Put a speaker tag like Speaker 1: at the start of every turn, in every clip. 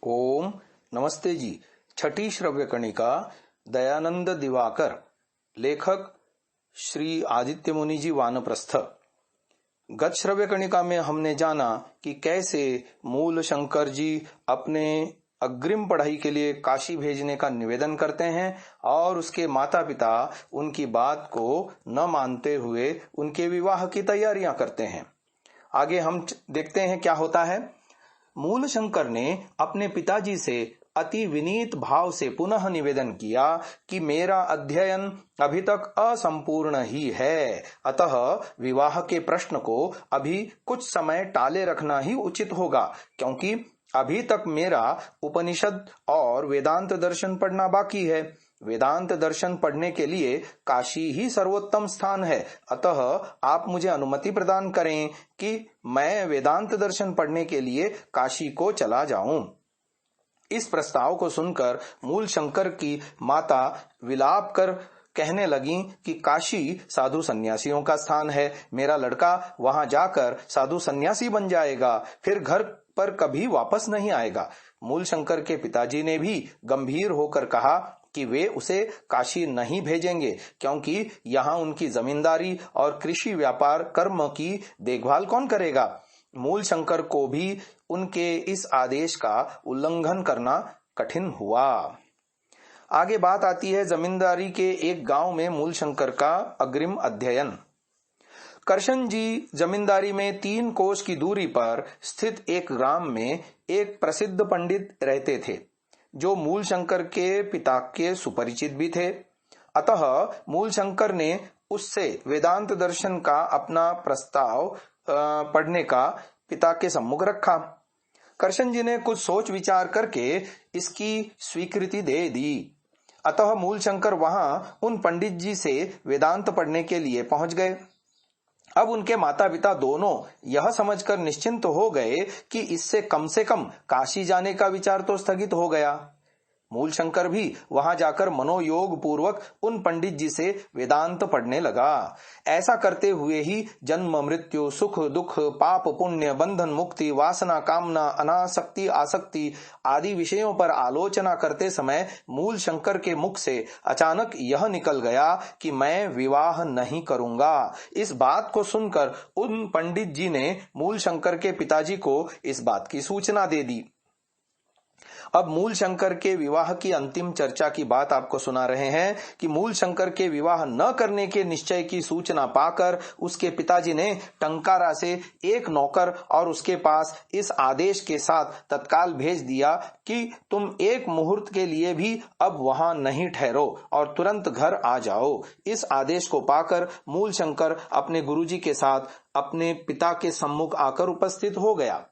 Speaker 1: ओम नमस्ते जी। छठी श्रव्य कणिका दयानंद दिवाकर, लेखक श्री आदित्य मुनि जी वानप्रस्थ। गत श्रव्य कणिका में हमने जाना कि कैसे मूल शंकर जी अपने अग्रिम पढ़ाई के लिए काशी भेजने का निवेदन करते हैं और उसके माता पिता उनकी बात को न मानते हुए उनके विवाह की तैयारियां करते हैं। आगे हम देखते हैं क्या होता है। मूल शंकर ने अपने पिताजी से अति विनीत भाव से पुनः निवेदन किया कि मेरा अध्ययन अभी तक असंपूर्ण ही है, अतः विवाह के प्रश्न को अभी कुछ समय टाले रखना ही उचित होगा, क्योंकि अभी तक मेरा उपनिषद और वेदांत दर्शन पढ़ना बाकी है। वेदांत दर्शन पढ़ने के लिए काशी ही सर्वोत्तम स्थान है, अतः आप मुझे अनुमति प्रदान करें कि मैं वेदांत दर्शन पढ़ने के लिए काशी को चला जाऊं। इस प्रस्ताव को सुनकर मूल शंकर की माता विलाप कर कहने लगी कि काशी साधु सन्यासियों का स्थान है, मेरा लड़का वहां जाकर साधु सन्यासी बन जाएगा, फिर घर पर कभी वापस नहीं आएगा। मूल शंकर के पिताजी ने भी गंभीर होकर कहा कि वे उसे काशी नहीं भेजेंगे, क्योंकि यहाँ उनकी जमींदारी और कृषि व्यापार कर्म की देखभाल कौन करेगा। मूल शंकर को भी उनके इस आदेश का उल्लंघन करना कठिन हुआ। आगे बात आती है जमींदारी के एक गांव में मूल शंकर का अग्रिम अध्ययन। करशन जी जमींदारी में 3 कोस की दूरी पर स्थित एक ग्राम में एक प्रसिद्ध पंडित रहते थे, जो मूल शंकर के पिता के सुपरिचित भी थे। अतः मूल शंकर ने उससे वेदांत दर्शन का अपना प्रस्ताव पढ़ने का पिता के सम्मुख रखा। करशन जी ने कुछ सोच विचार करके इसकी स्वीकृति दे दी। अतः मूल शंकर वहां उन पंडित जी से वेदांत पढ़ने के लिए पहुंच गए। अब उनके माता पिता दोनों यह समझकर निश्चिंत हो गए कि इससे कम से कम काशी जाने का विचार तो स्थगित हो गया। मूल शंकर भी वहां जाकर मनोयोग पूर्वक उन पंडित जी से वेदांत पढ़ने लगा। ऐसा करते हुए ही जन्म मृत्यु, सुख दुख, पाप पुण्य, बंधन मुक्ति, वासना कामना, अनासक्ति आसक्ति आदि विषयों पर आलोचना करते समय मूल शंकर के मुख से अचानक यह निकल गया कि मैं विवाह नहीं करूंगा। इस बात को सुनकर उन पंडित जी ने मूल शंकर के पिताजी को इस बात की सूचना दे दी। अब मूल शंकर के विवाह की अंतिम चर्चा की बात आपको सुना रहे हैं कि मूल शंकर के विवाह न करने के निश्चय की सूचना पाकर उसके पिताजी ने टंकारा से एक नौकर और उसके पास इस आदेश के साथ तत्काल भेज दिया कि तुम एक मुहूर्त के लिए भी अब वहां नहीं ठहरो और तुरंत घर आ जाओ। इस आदेश को पाकर मूल शंकर अपने गुरुजी के साथ अपने पिता के सम्मुख आकर उपस्थित हो गया।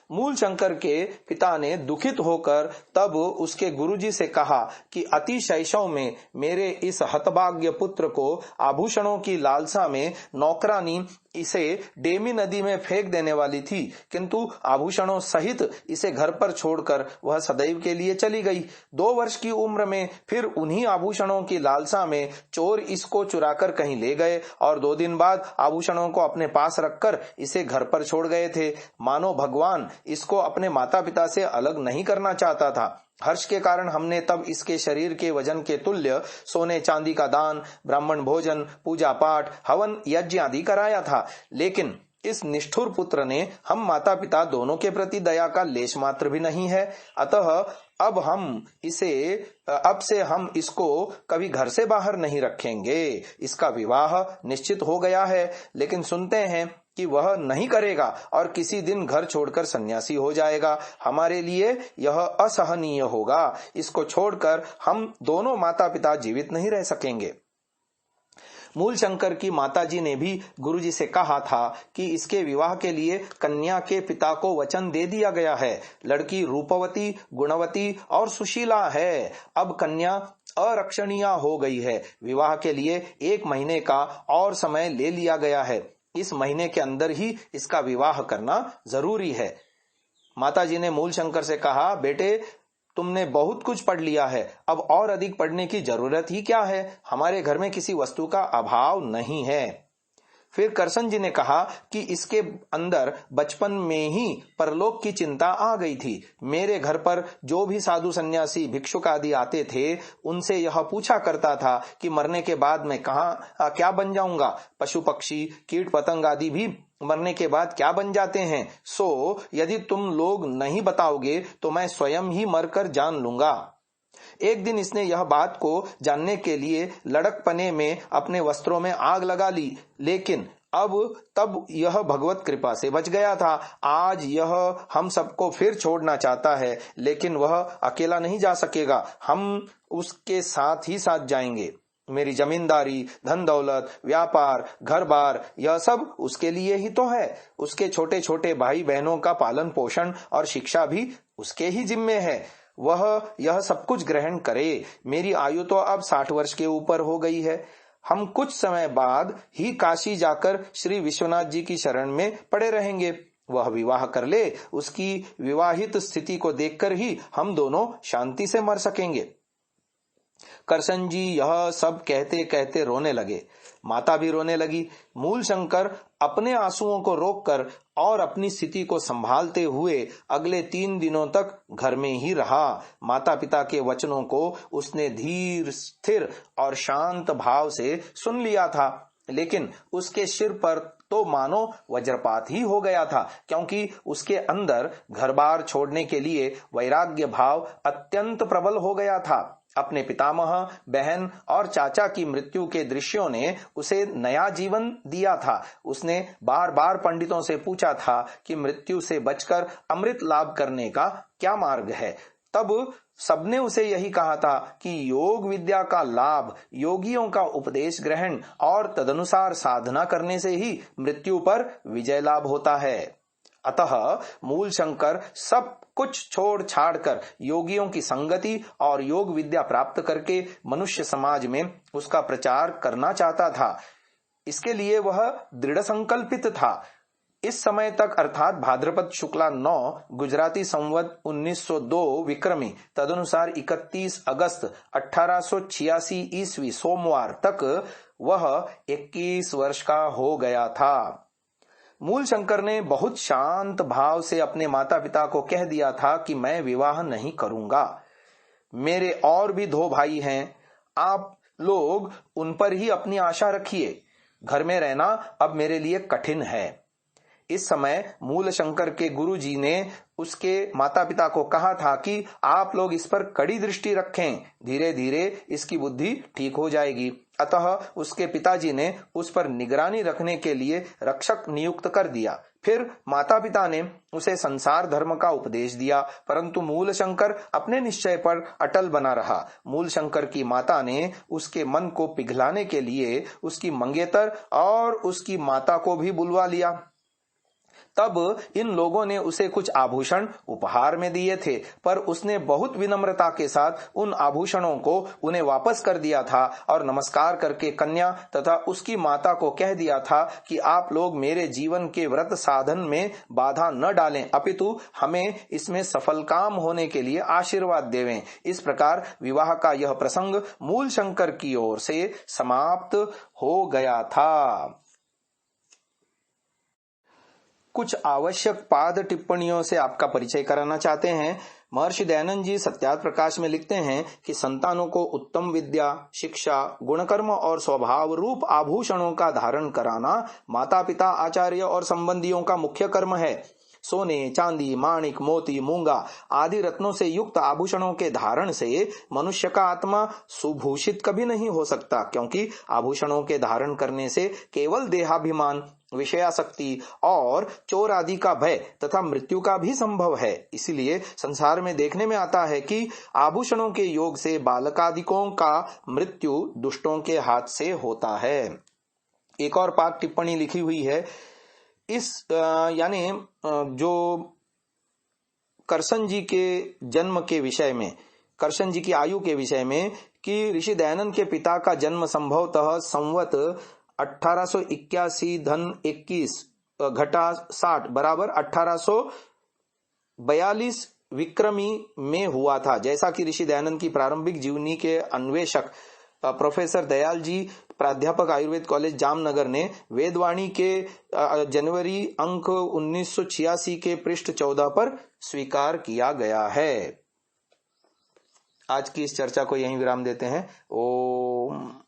Speaker 1: मूल शंकर के पिता ने दुखित होकर तब उसके गुरुजी से कहा कि अति शैशव में मेरे इस हतभाग्य पुत्र को आभूषणों की लालसा में नौकरानी इसे डेमी नदी में फेंक देने वाली थी, किंतु आभूषणों सहित इसे घर पर छोड़कर वह सदैव के लिए चली गई। 2 वर्ष की उम्र में फिर उन्हीं आभूषणों की लालसा में चोर इसको चुराकर कहीं ले गए और 2 दिन बाद आभूषणों को अपने पास रखकर इसे घर पर छोड़ गए थे। मानो भगवान इसको अपने माता पिता से अलग नहीं करना चाहता था। हर्ष के कारण हमने तब इसके शरीर के वजन के तुल्य सोने चांदी का दान, ब्राह्मण भोजन, पूजा पाठ, हवन यज्ञ आदि कराया था, लेकिन इस निष्ठुर पुत्र ने हम माता पिता दोनों के प्रति दया का लेश मात्र भी नहीं है। अतः अब से हम इसको कभी घर से बाहर नहीं रखेंगे। इसका विवाह निश्चित हो गया है, लेकिन सुनते हैं कि वह नहीं करेगा और किसी दिन घर छोड़कर सन्यासी हो जाएगा। हमारे लिए यह असहनीय होगा। इसको छोड़कर हम दोनों माता पिता जीवित नहीं रह सकेंगे। मूल शंकर की माताजी ने भी गुरुजी से कहा था कि इसके विवाह के लिए कन्या के पिता को वचन दे दिया गया है। लड़की रूपवती, गुणवती और सुशीला है। अब कन्या अरक्षणीय हो गई है। विवाह के लिए 1 महीने का और समय ले लिया गया है। इस महीने के अंदर ही इसका विवाह करना जरूरी है। माताजी ने मूल शंकर से कहा, बेटे तुमने बहुत कुछ पढ़ लिया है, अब और अधिक पढ़ने की जरूरत ही क्या है। हमारे घर में किसी वस्तु का अभाव नहीं है। फिर करसन जी ने कहा कि इसके अंदर बचपन में ही परलोक की चिंता आ गई थी। मेरे घर पर जो भी साधु सन्यासी भिक्षुक आदि आते थे उनसे यह पूछा करता था कि मरने के बाद मैं क्या बन जाऊंगा। पशु पक्षी कीट पतंग आदि भी मरने के बाद क्या बन जाते हैं। सो यदि तुम लोग नहीं बताओगे तो मैं स्वयं ही मरकर जान लूंगा। एक दिन इसने यह बात को जानने के लिए लड़कपने में अपने वस्त्रों में आग लगा ली, लेकिन तब यह भगवत कृपा से बच गया था। आज यह हम सबको फिर छोड़ना चाहता है, लेकिन वह अकेला नहीं जा सकेगा, हम उसके साथ ही साथ जाएंगे। मेरी जमींदारी, धन दौलत, व्यापार, घर बार, यह सब उसके लिए ही तो है। उसके छोटे छोटे भाई बहनों का पालन पोषण और शिक्षा भी उसके ही जिम्मे है। वह यह सब कुछ ग्रहण करे। मेरी आयु तो अब 60 वर्ष के ऊपर हो गई है। हम कुछ समय बाद ही काशी जाकर श्री विश्वनाथ जी की शरण में पड़े रहेंगे। वह विवाह कर ले, उसकी विवाहित स्थिति को देखकर ही हम दोनों शांति से मर सकेंगे। करसन जी यह सब कहते कहते रोने लगे। माता भी रोने लगी। मूलशंकर अपने आंसुओं को रोककर और अपनी स्थिति को संभालते हुए अगले 3 दिनों तक घर में ही रहा। माता पिता के वचनों को उसने धीर, स्थिर और शांत भाव से सुन लिया था, लेकिन उसके सिर पर तो मानो वज्रपात ही हो गया था, क्योंकि उसके अंदर घर बार छोड़ने के लिए वैराग्य भाव अत्यंत प्रबल हो गया था। अपने पितामह, बहन और चाचा की मृत्यु के दृश्यों ने उसे नया जीवन दिया था। उसने बार बार पंडितों से पूछा था कि मृत्यु से बचकर अमृत लाभ करने का क्या मार्ग है। तब सबने उसे यही कहा था कि योग विद्या का लाभ, योगियों का उपदेश ग्रहण और तदनुसार साधना करने से ही मृत्यु पर विजय लाभ होता है। अतः मूलशंकर सब कुछ छोड़ छाड़ कर योगियों की संगति और योग विद्या प्राप्त करके मनुष्य समाज में उसका प्रचार करना चाहता था। इसके लिए वह दृढ़ संकल्पित था। इस समय तक अर्थात भाद्रपद शुक्ला 9 गुजराती संवत 1902 विक्रमी तदनुसार 31 अगस्त 1886 ईस्वी सोमवार तक वह 21 वर्ष का हो गया था। मूलशंकर ने बहुत शांत भाव से अपने माता पिता को कह दिया था कि मैं विवाह नहीं करूंगा। मेरे और भी 2 भाई हैं, आप लोग उन पर ही अपनी आशा रखिए। घर में रहना अब मेरे लिए कठिन है। इस समय मूलशंकर के गुरुजी ने उसके माता पिता को कहा था कि आप लोग इस पर कड़ी दृष्टि रखें, धीरे धीरे इसकी बुद्धि ठीक हो जाएगी। अतः उसके पिताजी ने उस पर निगरानी रखने के लिए रक्षक नियुक्त कर दिया। फिर माता पिता ने उसे संसार धर्म का उपदेश दिया, परंतु मूलशंकर अपने निश्चय पर अटल बना रहा। मूलशंकर की माता ने उसके मन को पिघलाने के लिए उसकी मंगेतर और उसकी माता को भी बुलवा लिया। तब इन लोगों ने उसे कुछ आभूषण उपहार में दिए थे, पर उसने बहुत विनम्रता के साथ उन आभूषणों को उन्हें वापस कर दिया था और नमस्कार करके कन्या तथा उसकी माता को कह दिया था कि आप लोग मेरे जीवन के व्रत साधन में बाधा न डालें, अपितु हमें इसमें सफल काम होने के लिए आशीर्वाद देवें। इस प्रकार विवाह का यह प्रसंग मूलशंकर की ओर से समाप्त हो गया था। कुछ आवश्यक पाद टिप्पणियों से आपका परिचय कराना चाहते हैं। महर्षि दयानंद जी सत्यार्थ प्रकाश में लिखते हैं कि संतानों को उत्तम विद्या, शिक्षा, गुणकर्म और स्वभाव रूप आभूषणों का धारण कराना माता पिता, आचार्य और संबंधियों का मुख्य कर्म है। सोने, चांदी, माणिक, मोती, मूंगा आदि रत्नों से युक्त आभूषणों के धारण से मनुष्य का आत्मा सुभूषित कभी नहीं हो सकता, क्योंकि आभूषणों के धारण करने से केवल देहाभिमान, विषयासक्ति और चोर आदि का भय तथा मृत्यु का भी संभव है। इसलिए संसार में देखने में आता है कि आभूषणों के योग से बालकादिकों का मृत्यु दुष्टों के हाथ से होता है। एक और पाक टिप्पणी लिखी हुई है इस यानी जो करसन जी के जन्म के विषय में, करसन जी की आयु के विषय में, कि ऋषि दयानंद के पिता का जन्म संभवतः संवत 1881 धन 21 घटा 60 बराबर 1842 विक्रमी में हुआ था। जैसा कि ऋषि दयानंद की प्रारंभिक जीवनी के अन्वेषक प्रोफेसर दयाल जी, प्राध्यापक आयुर्वेद कॉलेज जामनगर ने वेदवाणी के जनवरी अंक 1986 के पृष्ठ 14 पर स्वीकार किया गया है। आज की इस चर्चा को यहीं विराम देते हैं। ओम।